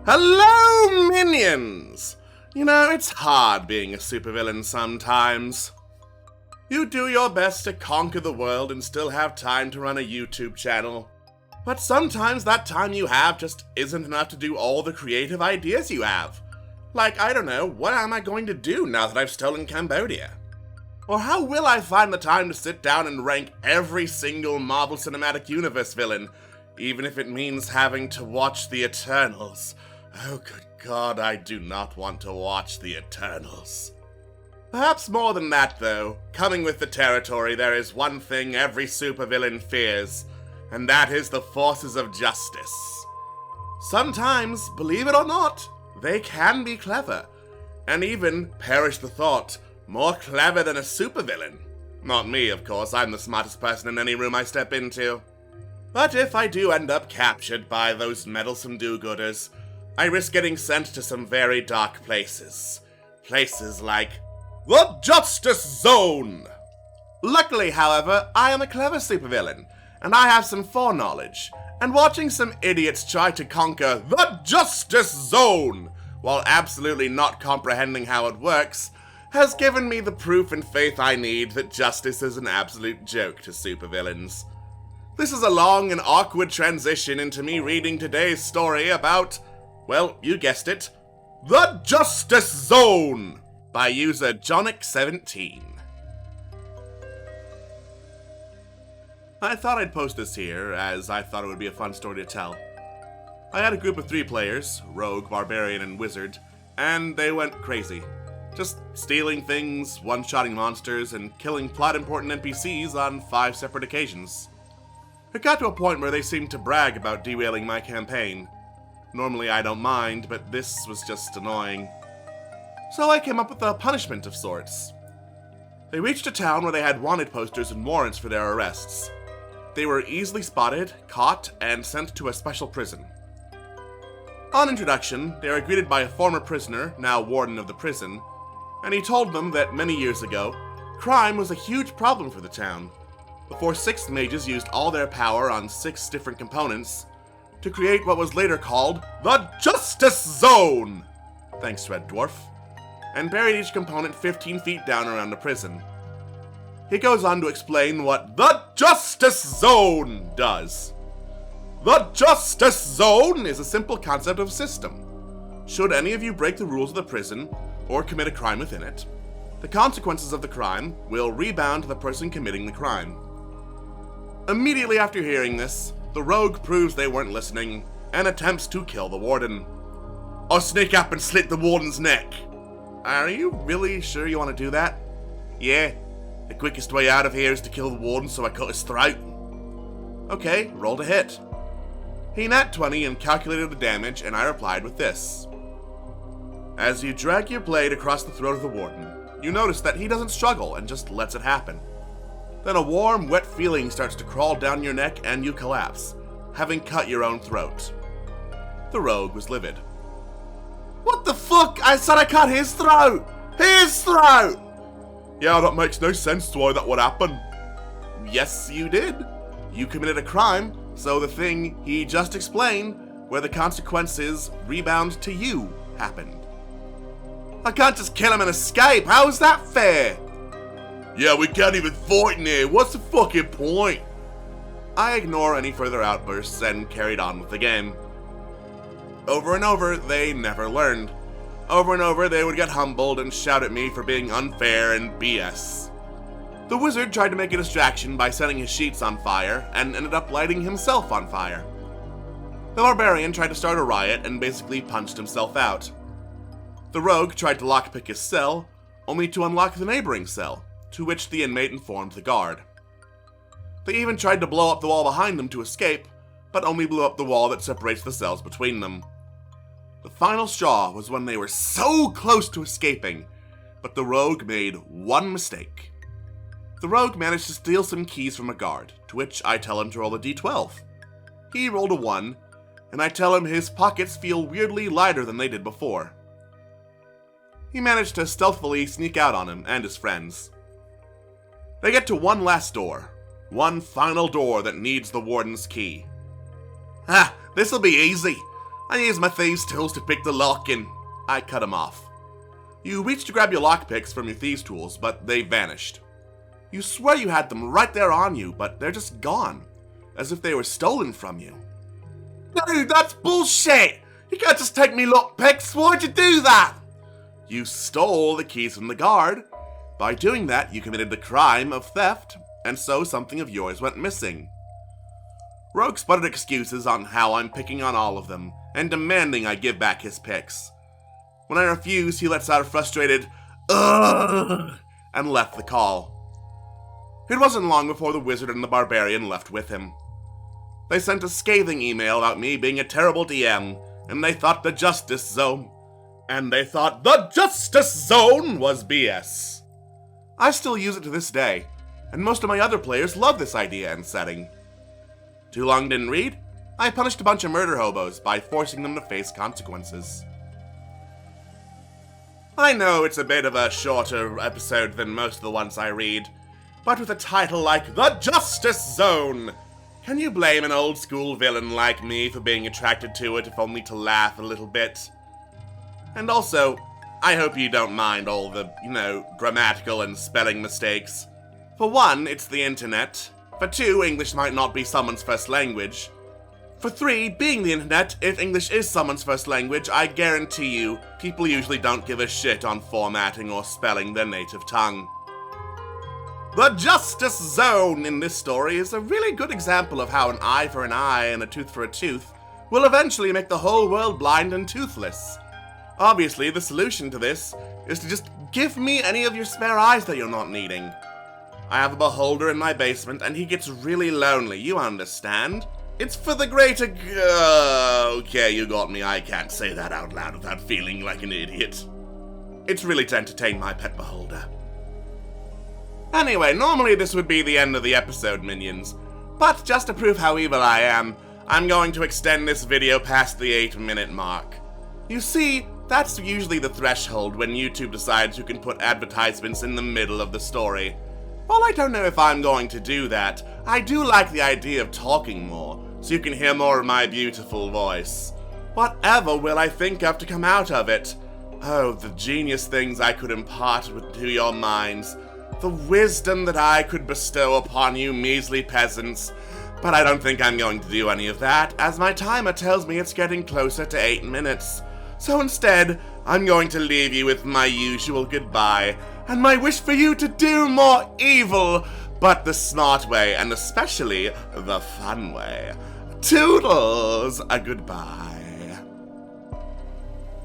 Hello, minions! You know, it's hard being a supervillain sometimes. You do your best to conquer the world and still have time to run a YouTube channel. But sometimes that time you have just isn't enough to do all the creative ideas you have. Like, I don't know, what am I going to do now that I've stolen Cambodia? Or how will I find the time to sit down and rank every single Marvel Cinematic Universe villain, even if it means having to watch the Eternals? Oh, good God, I do not want to watch the Eternals. Perhaps more than that, though. Coming with the territory, there is one thing every supervillain fears, and that is the forces of justice. Sometimes, believe it or not, they can be clever, and even, perish the thought, more clever than a supervillain. Not me, of course, I'm the smartest person in any room I step into. But if I do end up captured by those meddlesome do-gooders, I risk getting sent to some very dark places. Places like the Justice Zone! Luckily, however, I am a clever supervillain, and I have some foreknowledge, and watching some idiots try to conquer the Justice Zone, while absolutely not comprehending how it works, has given me the proof and faith I need that justice is an absolute joke to supervillains. This is a long and awkward transition into me reading today's story about, well, you guessed it, The Justice Zone, by user Jonic17. I thought I'd post this here, as I thought it would be a fun story to tell. I had a group of 3 players, Rogue, Barbarian, and Wizard, and they went crazy. Just stealing things, one-shotting monsters, and killing plot-important NPCs on 5 separate occasions. It got to a point where they seemed to brag about derailing my campaign. Normally I don't mind, but this was just annoying. So I came up with a punishment of sorts. They reached a town where they had wanted posters and warrants for their arrests. They were easily spotted, caught, and sent to a special prison. On introduction, they were greeted by a former prisoner, now warden of the prison, and he told them that many years ago, crime was a huge problem for the town, before 6 mages used all their power on 6 different components to create what was later called the Justice Zone, thanks Red Dwarf, and buried each component 15 feet down around the prison. He goes on to explain what the Justice Zone does. The Justice Zone is a simple concept of system. Should any of you break the rules of the prison, or commit a crime within it, the consequences of the crime will rebound to the person committing the crime. Immediately after hearing this, the rogue proves they weren't listening and attempts to kill the warden. I'll sneak up and slit the warden's neck. Are you really sure you want to do that? Yeah, the quickest way out of here is to kill the warden, so I cut his throat. Okay, roll to hit. He nat 20 and calculated the damage, and I replied with this. As you drag your blade across the throat of the warden, you notice that he doesn't struggle and just lets it happen. Then a warm, wet feeling starts to crawl down your neck and you collapse, having cut your own throat. The rogue was livid. What the fuck? I said I cut his throat! His throat! Yeah, that makes no sense to why that would happen. Yes, you did. You committed a crime, so the thing he just explained, where the consequences rebound to you, happened. I can't just kill him and escape. How is that fair? Yeah, we can't even fight in here. What's the fucking point? I ignore any further outbursts and carried on with the game. Over and over, they never learned. Over and over, they would get humbled and shout at me for being unfair and BS. The wizard tried to make a distraction by setting his sheets on fire and ended up lighting himself on fire. The barbarian tried to start a riot and basically punched himself out. The rogue tried to lockpick his cell, only to unlock the neighboring cell, to which the inmate informed the guard. They even tried to blow up the wall behind them to escape, but only blew up the wall that separates the cells between them. The final straw was when they were so close to escaping, but the rogue made one mistake. The rogue managed to steal some keys from a guard, to which I tell him to roll a d12. He rolled a 1, and I tell him his pockets feel weirdly lighter than they did before. He managed to stealthily sneak out on him and his friends. They get to one last door. One final door that needs the warden's key. Ah, this'll be easy. I used my thieves' tools to pick the lock and I cut him off. You reach to grab your lockpicks from your thieves' tools, but they vanished. You swear you had them right there on you, but they're just gone, as if they were stolen from you. Dude, that's bullshit! You can't just take me lockpicks, why'd you do that? You stole the keys from the guard. By doing that, you committed the crime of theft, and so something of yours went missing. Rogue sputtered excuses on how I'm picking on all of them, and demanding I give back his picks. When I refuse, he lets out a frustrated, "Ugh," and left the call. It wasn't long before the wizard and the barbarian left with him. They sent a scathing email about me being a terrible DM, and they thought the Justice Zone was BS. I still use it to this day, and most of my other players love this idea and setting. Too long didn't read? I punished a bunch of murder hobos by forcing them to face consequences. I know it's a bit of a shorter episode than most of the ones I read, but with a title like The Justice Zone, can you blame an old school villain like me for being attracted to it if only to laugh a little bit? And also, I hope you don't mind all the, grammatical and spelling mistakes. For one, it's the internet. For two, English might not be someone's first language. For three, being the internet, if English is someone's first language, I guarantee you, people usually don't give a shit on formatting or spelling their native tongue. The Justice Zone in this story is a really good example of how an eye for an eye and a tooth for a tooth will eventually make the whole world blind and toothless. Obviously, the solution to this is to just give me any of your spare eyes that you're not needing. I have a beholder in my basement and he gets really lonely, you understand? It's for the greater okay, you got me, I can't say that out loud without feeling like an idiot. It's really to entertain my pet beholder. Anyway, normally this would be the end of the episode, minions, but just to prove how evil I am, I'm going to extend this video past the 8-minute mark. You see, that's usually the threshold when YouTube decides you can put advertisements in the middle of the story. While I don't know if I'm going to do that, I do like the idea of talking more, so you can hear more of my beautiful voice. Whatever will I think of to come out of it? Oh, the genius things I could impart to your minds. The wisdom that I could bestow upon you measly peasants. But I don't think I'm going to do any of that, as my timer tells me it's getting closer to 8 minutes. So instead, I'm going to leave you with my usual goodbye, and my wish for you to do more evil, but the smart way, and especially the fun way. Toodles! A goodbye.